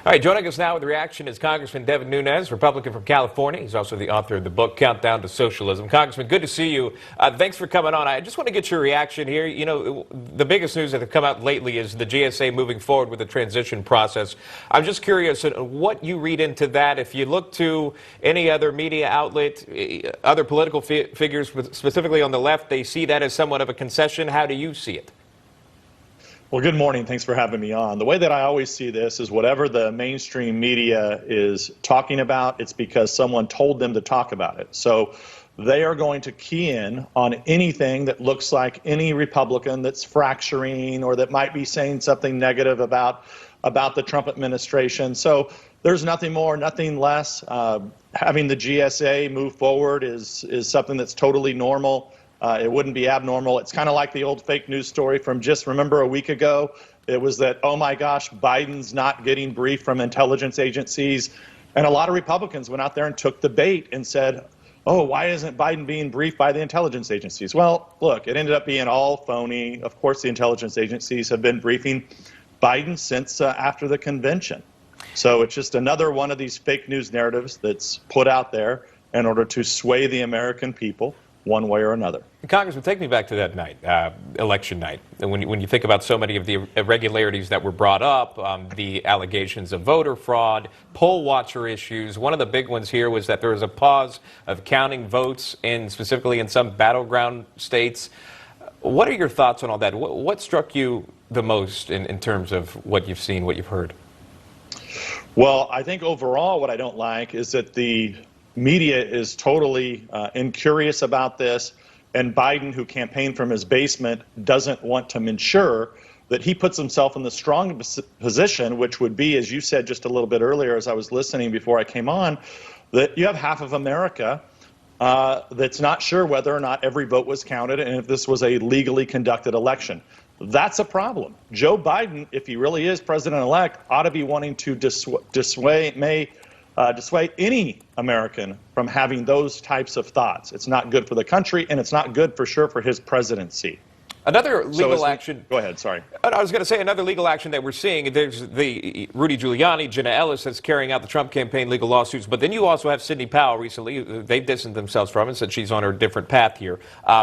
All right, joining us now with reaction is Congressman Devin Nunes, Republican from California. He's also the author of the book Countdown to Socialism. Congressman, good to see you. Thanks for coming on. I just want to get your reaction here. You know, the biggest news that have come out lately is the GSA moving forward with the transition process. I'm just curious what you read into that. If you look to any other media outlet, other political figures, specifically on the left, they see that as somewhat of a concession. How do you see it? Well, good morning. Thanks for having me on. The way that I always see this is whatever the mainstream media is talking about, it's because someone told them to talk about it. So they are going to key in on anything that looks like any Republican that's fracturing or that might be saying something negative about the Trump administration. So there's nothing more, nothing less. Having the GSA move forward is something that's totally normal. It wouldn't be abnormal. It's kind of like the old fake news story from just, remember, a week ago. It was that, oh my gosh, Biden's not getting briefed from intelligence agencies. And a lot of Republicans went out there and took the bait and said, oh, why isn't Biden being briefed by the intelligence agencies? Well, look, it ended up being all phony. Of course, the intelligence agencies have been briefing Biden since after the convention. So it's just another one of these fake news narratives that's put out there in order to sway the American people one way or another. Congressman, take me back to that night, election night. And when you think about so many of the irregularities that were brought up, the allegations of voter fraud, poll watcher issues, one of the big ones here was that there was a pause of counting votes, specifically in some battleground states. What are your thoughts on all that? What struck you the most in terms of what you've seen, what you've heard? Well, I think overall what I don't like is that the media is totally incurious about this, and Biden, who campaigned from his basement, doesn't want to ensure that he puts himself in the strong position, which would be, as you said just a little bit earlier as I was listening before I came on, that you have half of America that's not sure whether or not every vote was counted and if this was a legally conducted election. That's a problem. Joe Biden, if he really is president-elect, ought to be wanting to dissuade any American from having those types of thoughts. It's not good for the country, and it's not good for sure for his presidency. Another legal action. Go ahead, sorry. I was going to say another legal action that we're seeing. There's the Rudy Giuliani, Jenna Ellis that's carrying out the Trump campaign legal lawsuits. But then you also have Sidney Powell recently. They've distanced themselves from it and said she's on her different path here.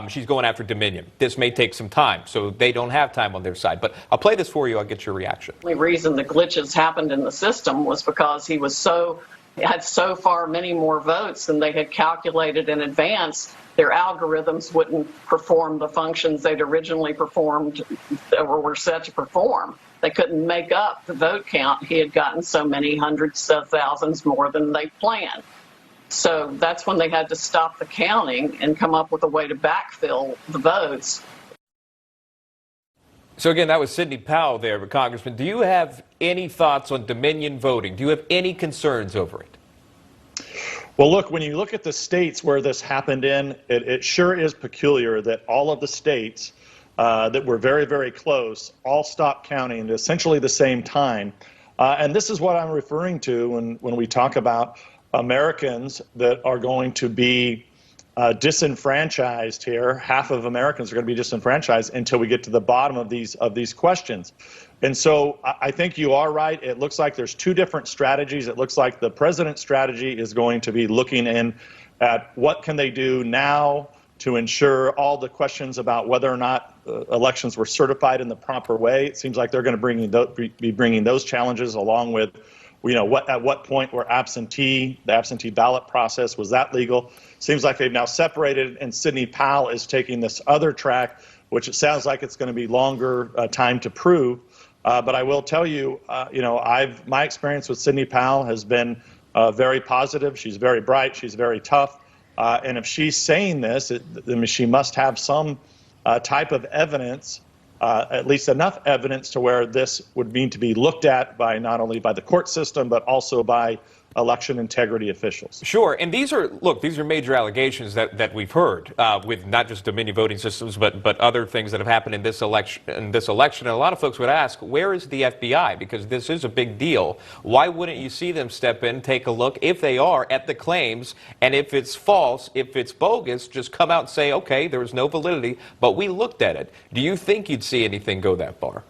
She's going after Dominion. This may take some time, so they don't have time on their side. But I'll play this for you. I'll get your reaction. The only reason the glitches happened in the system was because he had so far many more votes than they had calculated in advance. Their algorithms wouldn't perform the functions they'd originally performed or were set to perform. They couldn't make up the vote count. He had gotten so many hundreds of thousands more than they planned. So that's when they had to stop the counting and come up with a way to backfill the votes. So again, that was Sidney Powell there, but Congressman, do you have any thoughts on Dominion voting? Do you have any concerns over it? Well, look, when you look at the states where this happened in, it sure is peculiar that all of the states that were very, very close all stopped counting at essentially the same time. And this is what I'm referring to when we talk about Americans that are going to be disenfranchised here. Half of Americans are going to be disenfranchised until we get to the bottom of these questions. And so I think you are right. It looks like there's two different strategies. It looks like the president's strategy is going to be looking in at what can they do now to ensure all the questions about whether or not elections were certified in the proper way. It seems like they're going to be bringing those challenges along with, you know, at what point were the absentee ballot process, was that legal? Seems like they've now separated, and Sidney Powell is taking this other track, which it sounds like it's going to be longer time to prove. But I will tell you, my experience with Sidney Powell has been very positive. She's very bright. She's very tough. And if she's saying this, she must have some type of evidence, at least enough evidence to where this would need to be looked at by not only by the court system, but also by election integrity officials. Sure, and these are major allegations that we've heard with not just Dominion voting systems, but other things that have happened in this election. And a lot of folks would ask, where is the FBI? Because this is a big deal. Why wouldn't you see them step in, take a look, if they are, at the claims, and if it's false, if it's bogus, just come out and say, okay, there was no validity, but we looked at it. Do you think you'd see anything go that far?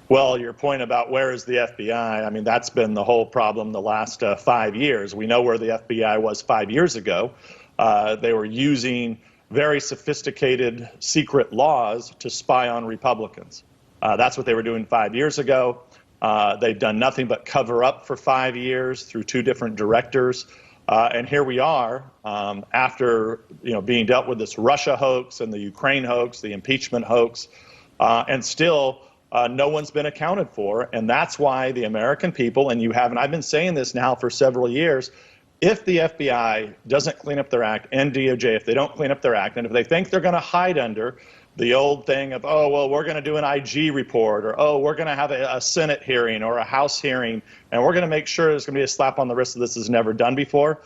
Well, your point about where is the FBI, I mean, that's been the whole problem the last 5 years. We know where the FBI was 5 years ago. They were using very sophisticated secret laws to spy on Republicans. That's what they were doing 5 years ago. They've done nothing but cover up for 5 years through 2 different directors. And here we are after being dealt with this Russia hoax and the Ukraine hoax, the impeachment hoax, and still no one's been accounted for. And that's why the American people, and I've been saying this now for several years, if the FBI doesn't clean up their act, and DOJ, if they don't clean up their act, and if they think they're going to hide under the old thing of, oh, well, we're going to do an IG report, or, oh, we're going to have a Senate hearing or a House hearing, and we're going to make sure there's going to be a slap on the wrist that this is never done before,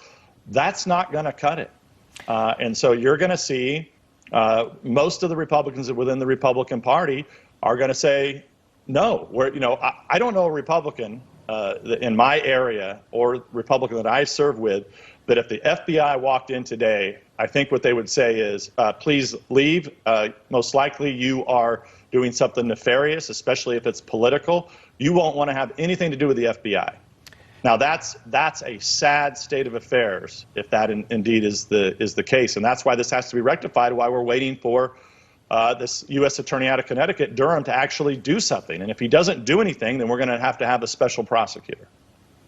that's not going to cut it. And so you're going to see most of the Republicans within the Republican Party are going to say, no, I don't know a Republican in my area or Republican that I serve with, that if the FBI walked in today, I think what they would say is, please leave. Most likely you are doing something nefarious, especially if it's political. You won't want to have anything to do with the FBI. Now, that's a sad state of affairs if that indeed is the case. And that's why this has to be rectified, why we're waiting for this U.S. Attorney out of Connecticut, Durham, to actually do something. And if he doesn't do anything, then we're going to have a special prosecutor.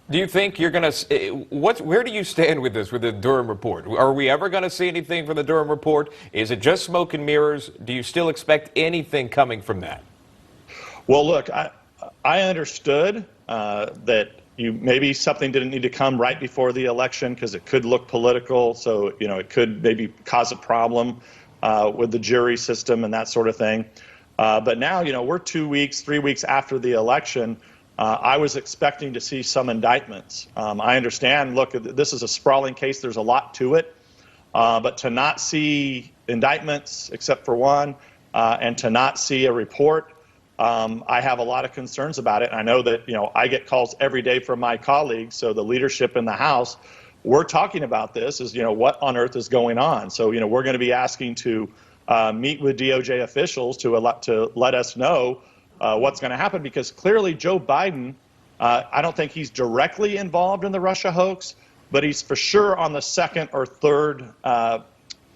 Do you think you're going to, where do you stand with this, with the Durham report? Are we ever going to see anything from the Durham report? Is it just smoke and mirrors? Do you still expect anything coming from that? Well, look, I understood that maybe something didn't need to come right before the election because it could look political, so it could maybe cause a problem with the jury system and that sort of thing. But now, we're 2 weeks, 3 weeks after the election. I was expecting to see some indictments. I understand, look, this is a sprawling case. There's a lot to it. But to not see indictments except for one and to not see a report, I have a lot of concerns about it. And I know that, I get calls every day from my colleagues. So the leadership in the House, we're talking about this is, what on earth is going on? So, we're going to be asking to meet with DOJ officials to let us know what's going to happen, because clearly Joe Biden, I don't think he's directly involved in the Russia hoax, but he's for sure on the second or third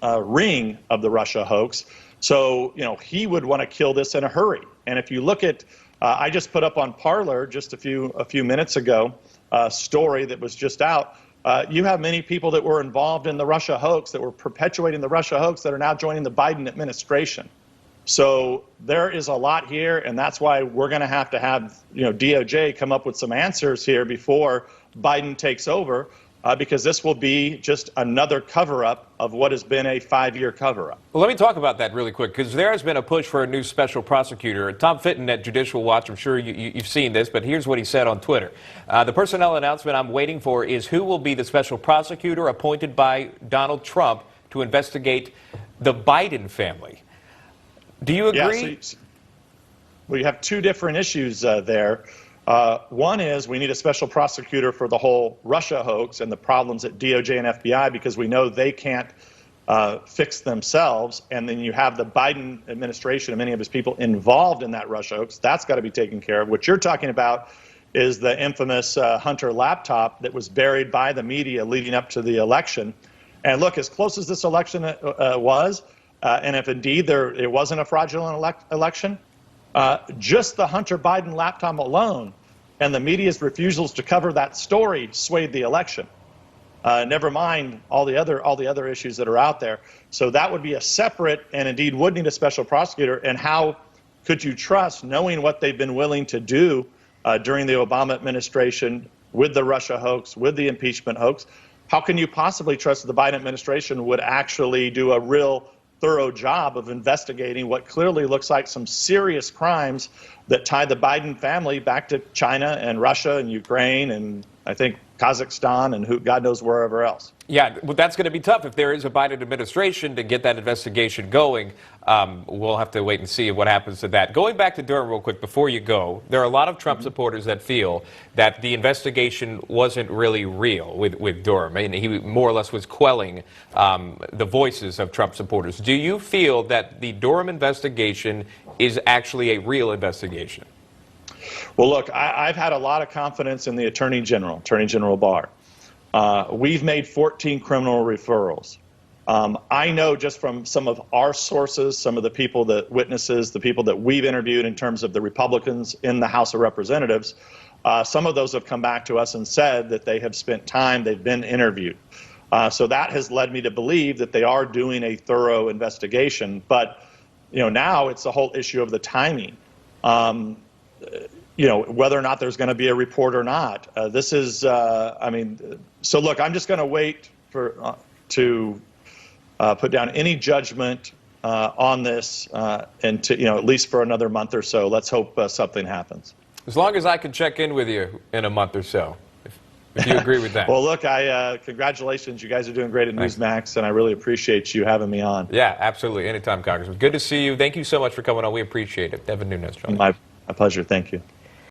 ring of the Russia hoax. So, he would want to kill this in a hurry. And if you look at, I just put up on Parler just a few minutes ago, a story that was just out. You have many people that were involved in the Russia hoax, that were perpetuating the Russia hoax, that are now joining the Biden administration. So there is a lot here, and that's why we're going to have DOJ come up with some answers here before Biden takes over, because this will be just another cover-up of what has been a 5-year cover-up. Well, let me talk about that really quick, because there has been a push for a new special prosecutor. Tom Fitton at Judicial Watch, I'm sure you've seen this, but here's what he said on Twitter. The personnel announcement I'm waiting for is who will be the special prosecutor appointed by Donald Trump to investigate the Biden family. Do you agree? Yeah, well, you have 2 different issues there. One is we need a special prosecutor for the whole Russia hoax and the problems at DOJ and FBI, because we know they can't fix themselves. And then you have the Biden administration and many of his people involved in that Russia hoax. That's got to be taken care of. What you're talking about is the infamous Hunter laptop that was buried by the media leading up to the election. And look, as close as this election was, and if indeed it wasn't a fraudulent election, just the Hunter Biden laptop alone and the media's refusals to cover that story swayed the election. Never mind all the other issues that are out there. So that would be a separate, and indeed would need a special prosecutor. And how could you trust, knowing what they've been willing to do during the Obama administration with the Russia hoax, with the impeachment hoax, how can you possibly trust that the Biden administration would actually do a real thorough job of investigating what clearly looks like some serious crimes that tie the Biden family back to China and Russia and Ukraine and I think Kazakhstan and God knows wherever else. Yeah, well, that's going to be tough if there is a Biden administration to get that investigation going. We'll have to wait and see what happens to that. Going back to Durham real quick before you go, there are a lot of Trump supporters that feel that the investigation wasn't really real with Durham. And he more or less was quelling the voices of Trump supporters. Do you feel that the Durham investigation is actually a real investigation? Well, look, I've had a lot of confidence in the Attorney General Barr. We've made 14 criminal referrals. I know just from some of our sources, some of the people that witnesses, the people that we've interviewed in terms of the Republicans in the House of Representatives, some of those have come back to us and said that they have spent time, they've been interviewed. So that has led me to believe that they are doing a thorough investigation. But, now it's the whole issue of the timing. Whether or not there's going to be a report or not. This is, so look, I'm just going to wait to put down any judgment on this and to, at least for another month or so. Let's hope something happens. As long as I can check in with you in a month or so, if you agree with that. Well, look, congratulations. You guys are doing great at Newsmax, and I really appreciate you having me on. Yeah, absolutely. Anytime, Congressman. Good to see you. Thank you so much for coming on. We appreciate it. Devin Nunes. My pleasure. Thank you.